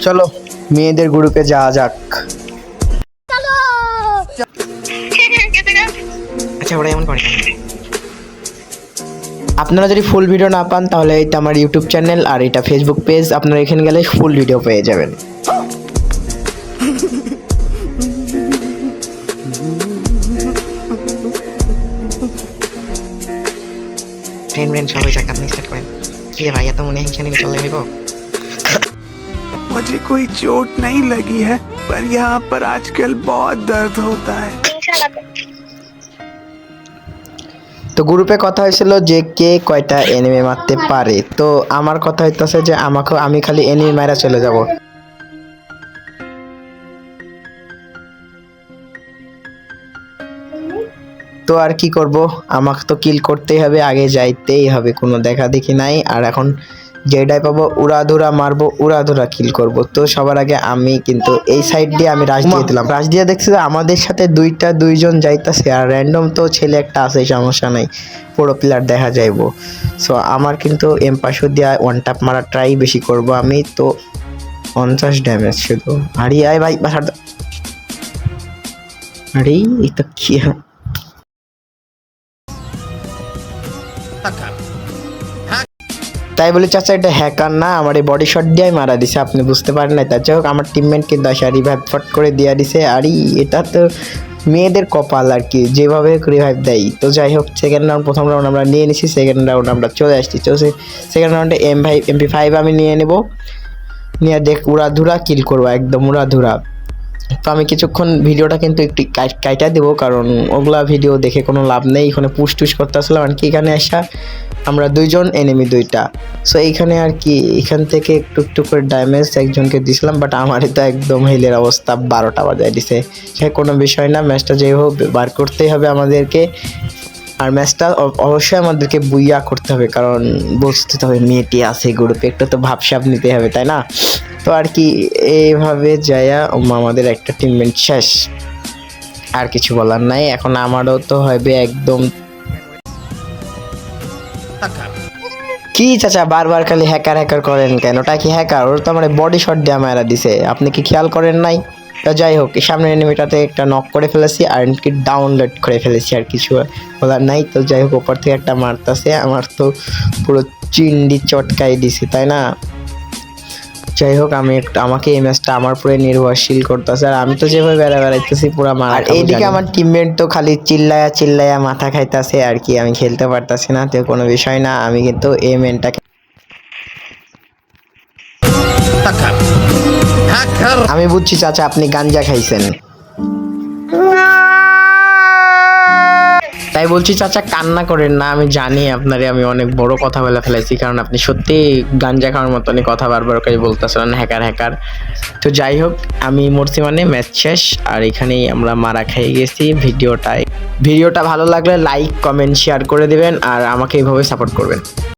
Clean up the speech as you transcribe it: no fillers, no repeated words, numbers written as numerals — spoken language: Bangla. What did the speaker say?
চলো মেয়েদের গ্রুপে যাওয়া যাক। আচ্ছা ওরা এমন করে কেন? আপনারা যদি ফুল ভিডিও না পান তাহলে এটা আমার ইউটিউব চ্যানেল আর এটা ফেসবুক পেজ, আপনারা এখানে গেলে ফুল ভিডিও পেয়ে যাবেন। ফ্রেন্ড সবাই যাক, আপনি স্টার্ট করেন। কি রে ভাই, এত মনে হিংসা নিলে চলে হইব? मुझे कोई चोट नहीं लगी है, पर यहाँ पर आजकल बहुत दर्द होता है। তো গ্রুপে কথা হয়েছিল যে কে কয়টা এনিমি মারতে পারে, তো আমার কথা হইতেছে যে আমি খালি এনিমি মারা চলে যাব। তো আর কি করব, আমাকে তো কিল করতেই হবে, আগে যাইতেই হবে, কোনো দেখা দেখি নাই। আর এখন যেটাই পাবো উড়াধুরা মারবো, উড়াধুরা কিল করব। তো সবার আগে আমি কিন্তু এই সাইড দিয়ে আমি রাশ দিয়ে দিলাম। রাশ দিয়ে দেখছি যে আমাদের সাথে দুইজন যাইতাছে, আর র্যান্ডম তো ছেলে একটা আছে, সমস্যা নাই, পুরো প্লেয়ার দেখা যাইবো। সো আমার কিন্তু এমপাশো দিয়া ওয়ান ট্যাপ মারা ট্রাই বেশি করব আমি। তো 50 ড্যামেজ শুধু। আরে আয় ভাই বাসার, আরে এটা কি? তাই বলে চাচা এটা হ্যাকার না, আমার এই বডি শট দিয়ে মারা দিছে, আপনি বুঝতে পারেন না। তার যাই হোক আমার টিমমেট কিন্তু আসে রিভাইভ ফট করে দিয়ে দিছে। আরে এটা তো মেয়েদের কপাল আর কি, যেভাবে রিভাইভ দেয়। তো যাই হোক সেকেন্ড রাউন্ড, প্রথম রাউন্ড আমরা নিয়ে নিছি, সেকেন্ড রাউন্ড আমরা চলে আসছি। সেকেন্ড রাউন্ডে MP5 আমি নিয়ে নেব, নিয়ে দেখ উড়াধুরা কিল করবো, একদম উড়াধুরা। তো আমি কিছুক্ষণ ভিডিওটা কিন্তু একটু কাইটা দেবো, কারণ ওগুলা ভিডিও দেখে কোনো লাভ নেই। এখানে পুশ টুস করতে আসলাম আর কি, এখানে আসা আমরা দুইজন, এনিমি দুইটা। সো এইখানে আর কি এখান থেকে একটু করে ড্যামেজ একজনকে দিছিলাম, বাট আমারই তো একদম হেলের অবস্থা, 12টা বাজায় দিছে। সে কোনো বিষয় না, ম্যাচটা যেই হোক বার করতেই হবে আমাদেরকে। আর ম্যাচটা অবশ্যই আমাদেরকে বুইয়া করতে হবে, কারণ বুঝতে হবে মেয়েটি আছে গ্রুপে, একটু তো ভাবসাব নিতে হবে, তাই না? তো আর কি এইভাবে যায়া আমাদের একটা টিমমেট শেষ, আর কিছু বলার নাই। এখন আমারও তো হবে একদম। কি চাচা বারবার খালি হ্যাকার করেন কেন? ওটা কি হ্যাকার? ওর তো আমার বডি শট দিয়ে মারা দিছে, আপনি কি খেয়াল করেন নাই? তো যাই হোক সামনের এনিমিটাতে একটা নক করে ফেলেছি আর কি ডাউনলোড করে ফেলেছি, আর কিছু বলার নাই। তো যাই হোক ওপর থেকে একটা মারতাছে, আমার তো পুরো চিন্ডি চটকাই দিছি, তাই না? যাই হোক আমাকে এই ম্যাচটা আমার পুরো নির্ভরশীল করতেছে, আর আমি তো যেভাবে বেড়াইতেছি পুরো মারা। আর এইদিকে আমার টিমমেট তো খালি চিল্লায়া মাথা খাইতেছে আর কি, আমি খেলতে পারতাছি না। তো কোনো বিষয় না, আমি কিন্তু এই মেনটাকে আমি বুঝছি চাচা আপনি গাঞ্জা খাইছেন, তাই বলছি চাচা কান্না করেন না। আমি জানি আপনারে আমি অনেক বড় কথা বলে ফেলেছি, কারণ আপনি সত্যি গাঞ্জা খাওয়ার মতনই কথা বারবার করে বলতেছেন হ্যাকার। তো যাই হোক আমি মরছি, মানে ম্যাচ শেষ, আর এখানেই আমরা মারা খেয়ে গেছি। ভিডিওটা ভালো লাগলে লাইক কমেন্ট শেয়ার করে দিবেন, আর আমাকে এইভাবে সাপোর্ট করবেন।